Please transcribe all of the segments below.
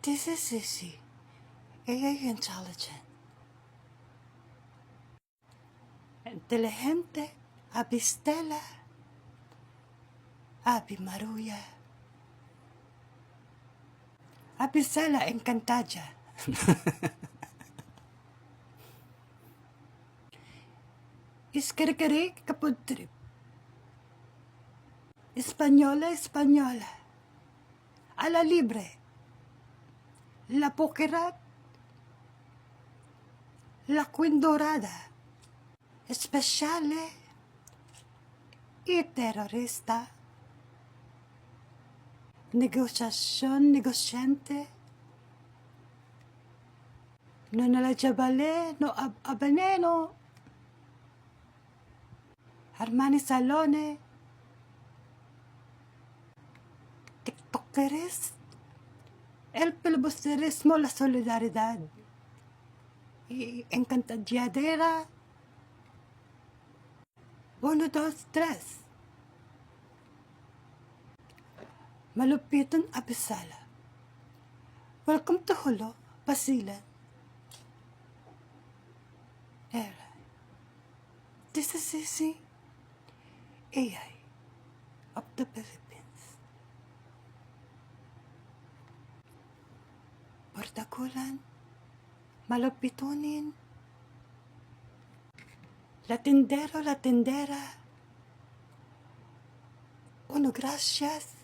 This is Sissy, AI intelligent, inteligente, Abistela, Abi Maruya, Abisela Encantaja. Iskirikiri kapudtrip. Española, a la libre, la pokerat, la quindorada, speciale y terrorista, negociante, no nella jabale, no abaneno, Armani Salone, TikTokeres, el filibusterismo, la solidaridad, y encantadera, 1, 2, 3. Malupitan Abisala. Welcome to Hulo, Basilan. Era. This is Sissy, AI of the Philippines. Portakulan, malupitunin, la tendera, uno gracias,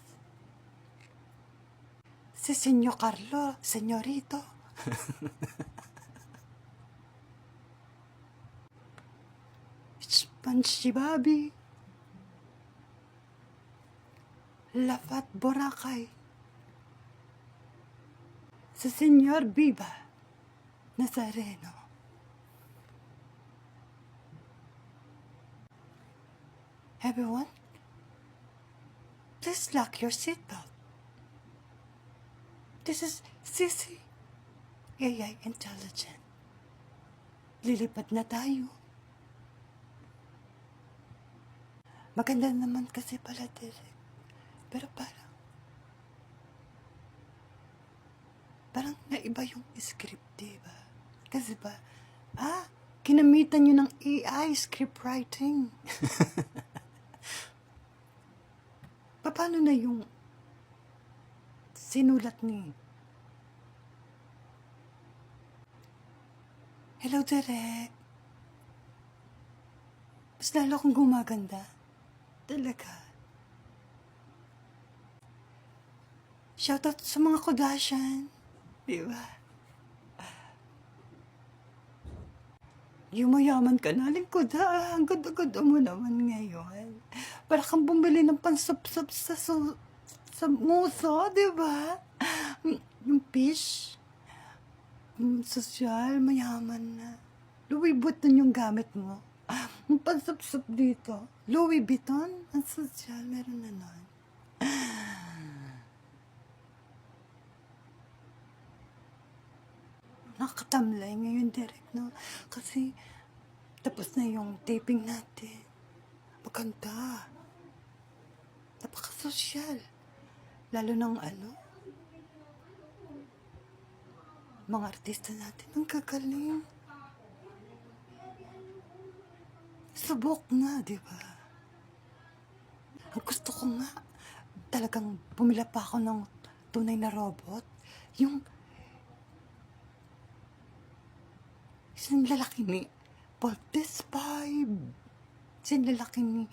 si señor Carlo, señorito, Spongebabi, la Fat Boracay, si señor Viva, Nazareno. Everyone, please lock your seatbelt. This is Sissy, AI intelligent. Lilipad na tayo. Maganda naman kasi pala, Derek. Pero parang naiba yung script, diba? Kasi kinamitan nyo ng AI script writing. Paano na yung sinulat ni? Hello, Derek. Mas lalo akong gumaganda. Talaga. Shoutout sa mga Kardashian. Diba? Yung mayaman ka na, lingkod ha. Ang ganda-ganda mo naman ngayon. Para kang bumili ng pansupsup sa muso, diba? Yung fish. Sosyal, mayaman na. Louis Vuitton yung gamit mo. Yung pansupsup dito. Louis Vuitton? Ang sosyal, meron na nun. Nakatamlay ngayon, Derek, no? Kasi tapos na yung taping natin. Maganda. Napakasosyal. Lalo ng mga artista natin, ang gagaling. Subok na, di ba? Ang gusto ko nga, talagang bumila pa ako ng tunay na robot. Yung lalaki ni Voltes 5. Lalaki ni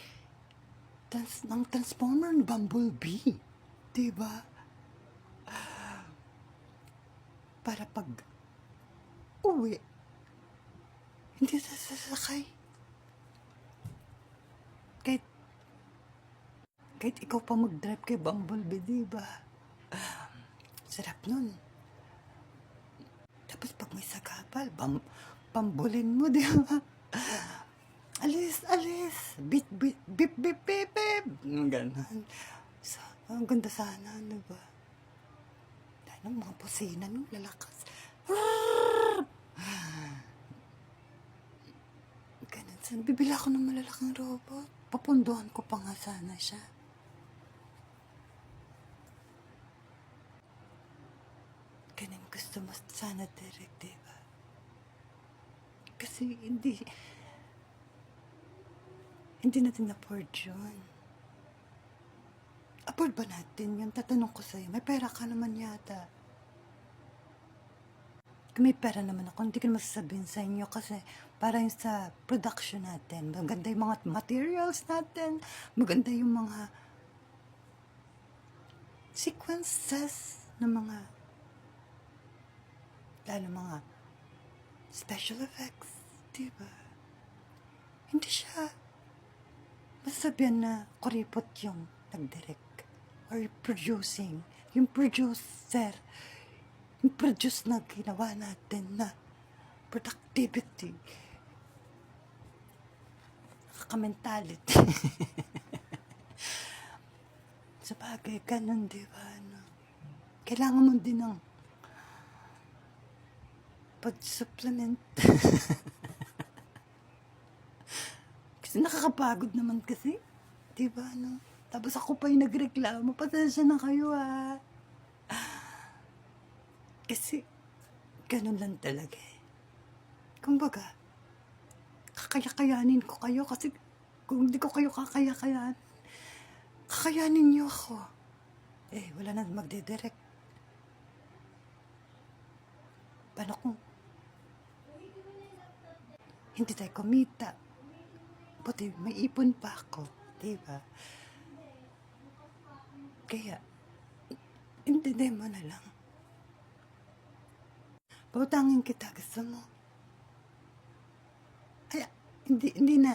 ng Transformer ng Bumblebee. Diba? Para pag uwi, hindi sasakay. Kahit ikaw pa mag-drive kay Bumblebee, diba? Sarap nun. Tapos pag may sagabal, pambulin mo, diba? Alis. Bip. Ganon. So, ang ganda sana, diba? Dahil ng mga busina nung lalakas. Ganon. So, bibili ako ng malalaking robot. Papunduhan ko pa nga sana siya. gusto mo sana, Derek, diba? Kasi hindi natin na-afford yun. Afford ba natin yun? Tatanong ko sa'yo, may pera ka naman yata. Kung may pera naman ako, hindi ko naman sasabihin sa inyo kasi para yun sa production natin. Maganda yung mga materials natin, maganda yung mga sequences ng mga, lalo mga special effects, diba? Hindi siya masasabihan na kuripot yung nag-direct or producing. Yung producer, yung produce na ginawa natin na productivity, nakaka-mentality. Sa bagay, ganun, diba? No? Kailangan mo din ng pag-supplement. Kasi nakakapagod naman kasi. Diba, no? Tapos ako pa yung nagreklamo. Pasensya na kayo, ha. Kasi, ganun lang talaga eh. Kumbaga, kakaya-kayanin ko kayo kasi kung hindi ko kayo kakayanin niyo ako. Eh, wala na magdidirect. Paano kung hindi tayo kumita? Buti may ipon pa ako, diba? Kaya, intindihin mo na lang. Pautangin kita, gusto mo? Ay, hindi na.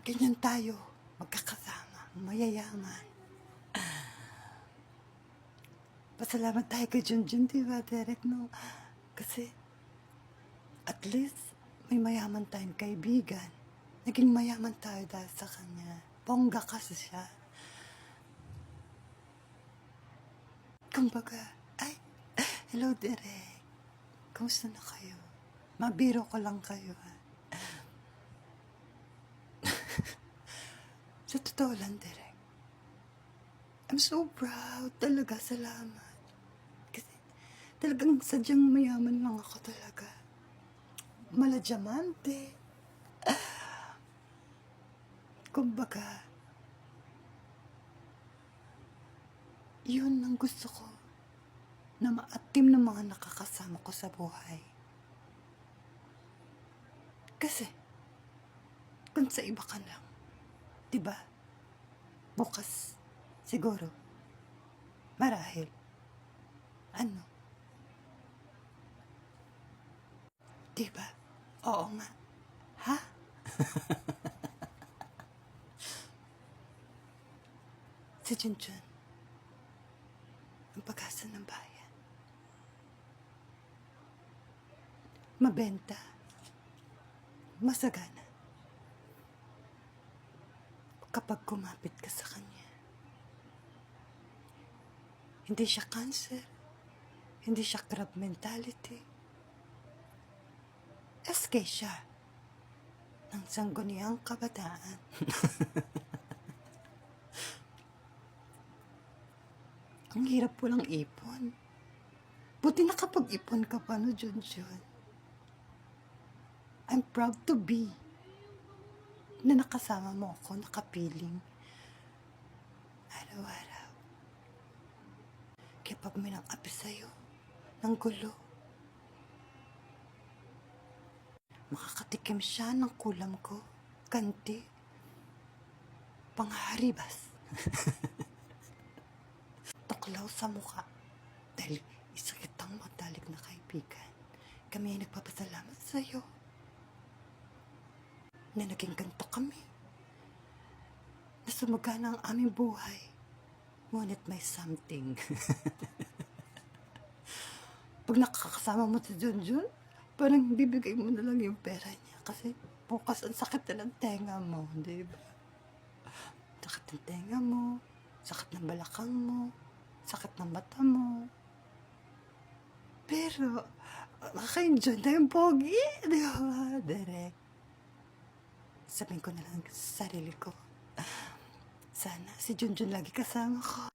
Ganyan tayo, magkakasama, mayayaman. Pasalamat tayo kay Junjun, diba, Derek, no? Kasi, at least, may mayaman tayong kaibigan. Naging mayaman tayo dahil sa kanya. Bongga kasi siya. Kumbaga, ay, hello, Derek. Kumusta na kayo? Mabiro ko lang kayo, ha? Sa totoo lang, Derek, I'm so proud. Talaga, salamat. Kasi talagang sadyang mayaman lang ako talaga. Maladiamante. Kumbaga, yun ang gusto ko. Na maatim ng mga nakakasama ko sa buhay. Kasi, kung sa iba ka lang, diba? Bukas, siguro, marahil, ano? Diba? Oo nga. Ha? Si Junjun, ang pag-asa ng bayan. Mabenta. Masagana. Kapag kumapit ka sa kanya. Hindi siya cancer. Hindi siya crab mentality. SK siya ng sangguniang kabataan. Ang hirap po lang ipon. Buti nakapag-ipon ka pa, no, Junjun? I'm proud to be na nakasama mo ako, nakapiling. Araw-araw. Kaya pag may nang-api sa'yo, ng gulo, makakatikim siya ng kulam ko, kanti, pangharibas. Tuklaw sa mukha. Dahil isa kitang matalik na kaibigan. Kami ay nagpapasalamat sa'yo. Na naging ganito kami. Na sumagana ang aming buhay. Ngunit may something. Pag nakakasama mo si Junjun, parang bibigay mo na lang yung pera niya. Kasi bukas ang sakit na ng tenga mo, di ba? Sakit ng tenga mo, sakit ng balakang mo, sakit ng mata mo. Pero, makaka-enjoy na yung pogi, di ba, Derek? Sabihin ko na lang sa sarili ko, sana si Junjun lagi kasama ko.